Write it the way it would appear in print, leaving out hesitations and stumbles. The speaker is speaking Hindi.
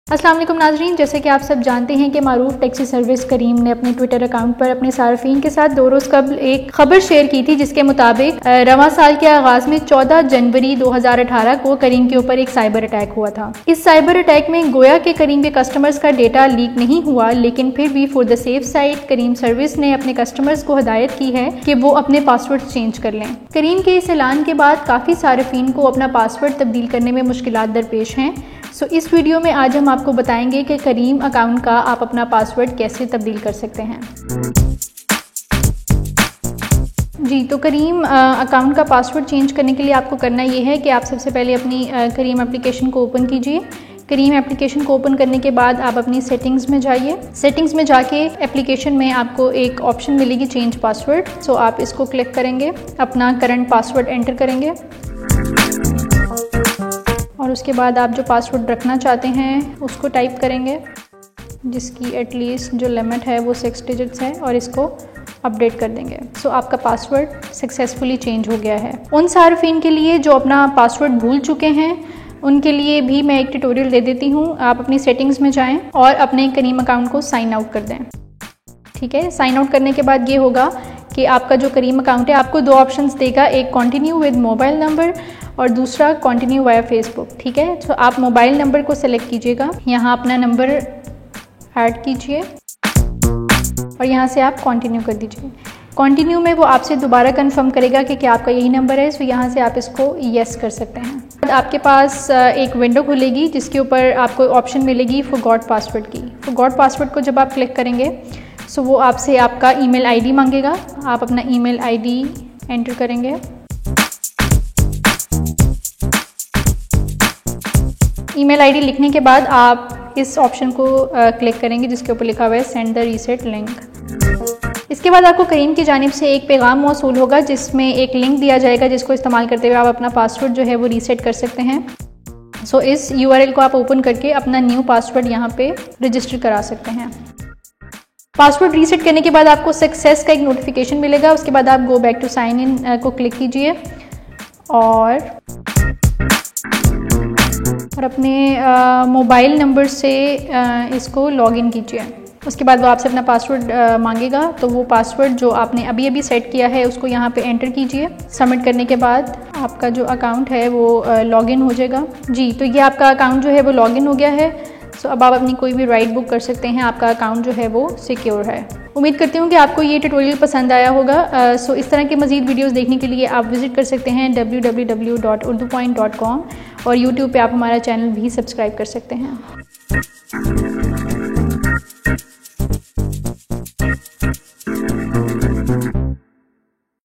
अस्सलाम वालेकुम नाजरीन, जैसे कि आप सब जानते हैं कि मारूफ टैक्सी सर्विस करीम ने अपने ट्विटर अकाउंट पर अपने सार्फिन के साथ 2 रोज़ कबल एक खबर शेयर की थी, जिसके मुताबिक रवां साल के आगाज में 14 जनवरी 2018 को करीम के ऊपर एक साइबर अटैक हुआ था। इस साइबर अटैक में गोया के करीम के कस्टमर्स का डेटा लीक नहीं हुआ, लेकिन फिर भी for the safe side Careem service ने अपने कस्टमर्स को हिदायत की है कि वो अपने पासवर्ड चेंज कर लें। करीम के इस ऐलान के बाद काफ़ी सार्फिन को अपना पासवर्ड तब्दील करने में मुश्किलात दरपेश हैं। इस वीडियो में आज हम आपको बताएंगे कि करीम अकाउंट का आप अपना पासवर्ड कैसे तब्दील कर सकते हैं। जी, तो करीम अकाउंट का पासवर्ड चेंज करने के लिए आपको करना ये है कि आप सबसे पहले अपनी करीम एप्लीकेशन को ओपन कीजिए। करीम एप्लीकेशन को ओपन करने के बाद आप अपनी सेटिंग्स में जाइए। सेटिंग्स में जाके एप्लीकेशन में आपको एक ऑप्शन मिलेगी चेंज पासवर्ड। आप इसको क्लिक करेंगे, अपना करंट पासवर्ड एंटर करेंगे और उसके बाद आप जो पासवर्ड रखना चाहते हैं उसको टाइप करेंगे, जिसकी एटलीस्ट जो लिमिट है वो 6 डिजिट्स है, और इसको अपडेट कर देंगे। आपका पासवर्ड सक्सेसफुली चेंज हो गया है। उन सार्फिन के लिए जो अपना पासवर्ड भूल चुके हैं उनके लिए भी मैं एक ट्यूटोरियल दे देती हूँ। आप अपनी सेटिंग्स में जाएं और अपने करीम अकाउंट को साइन आउट कर दें। ठीक है, साइन आउट करने के बाद ये होगा कि आपका जो करीम अकाउंट है आपको 2 ऑप्शंस देगा, एक कंटिन्यू विद मोबाइल नंबर और दूसरा कंटिन्यू वाया फेसबुक। ठीक है, तो आप मोबाइल नंबर को सेलेक्ट कीजिएगा, यहाँ अपना नंबर ऐड कीजिए और यहाँ से आप कंटिन्यू कर दीजिए। कंटिन्यू में वो आपसे दोबारा कंफर्म करेगा कि क्या आपका यही नंबर है, यहाँ से आप इसको येस कर सकते हैं। आपके पास एक विंडो खुलेगी जिसके ऊपर आपको ऑप्शन मिलेगी फॉरगॉट पासवर्ड की। फॉरगॉट पासवर्ड को जब आप क्लिक करेंगे वो आपसे आपका ईमेल आईडी मांगेगा। आप अपना ईमेल आईडी एंटर करेंगे। ईमेल आईडी लिखने के बाद आप इस ऑप्शन को क्लिक करेंगे जिसके ऊपर लिखा हुआ है सेंड द रीसेट लिंक। इसके बाद आपको करीम की जानिब से एक पैगाम मौसूल होगा जिसमें एक लिंक दिया जाएगा, जिसको इस्तेमाल करते हुए आप अपना पासवर्ड जो है वो रीसेट कर सकते हैं। इस URL को आप ओपन करके अपना न्यू पासवर्ड यहाँ पे रजिस्टर करा सकते हैं। पासवर्ड रीसेट करने के बाद आपको सक्सेस का एक नोटिफिकेशन मिलेगा। उसके बाद आप go back to sign in को क्लिक कीजिए और अपने मोबाइल नंबर से इसको लॉगिन कीजिए। उसके बाद वो आपसे अपना पासवर्ड मांगेगा, तो वो पासवर्ड जो आपने अभी सेट किया है उसको यहाँ पे एंटर कीजिए। सबमिट करने के बाद आपका जो अकाउंट है वो लॉगिन हो जाएगा। जी, तो ये आपका अकाउंट जो है वो लॉगिन हो गया है। अब आप अपनी कोई भी राइड बुक कर सकते हैं। आपका अकाउंट जो है वो सिक्योर है। उम्मीद करती हूँ कि आपको ये ट्यूटोरियल पसंद आया होगा। इस तरह के मज़ीद वीडियोस देखने के लिए आप विज़िट कर सकते हैं www.urdupoint.com और YouTube पे आप हमारा चैनल भी सब्सक्राइब कर सकते हैं।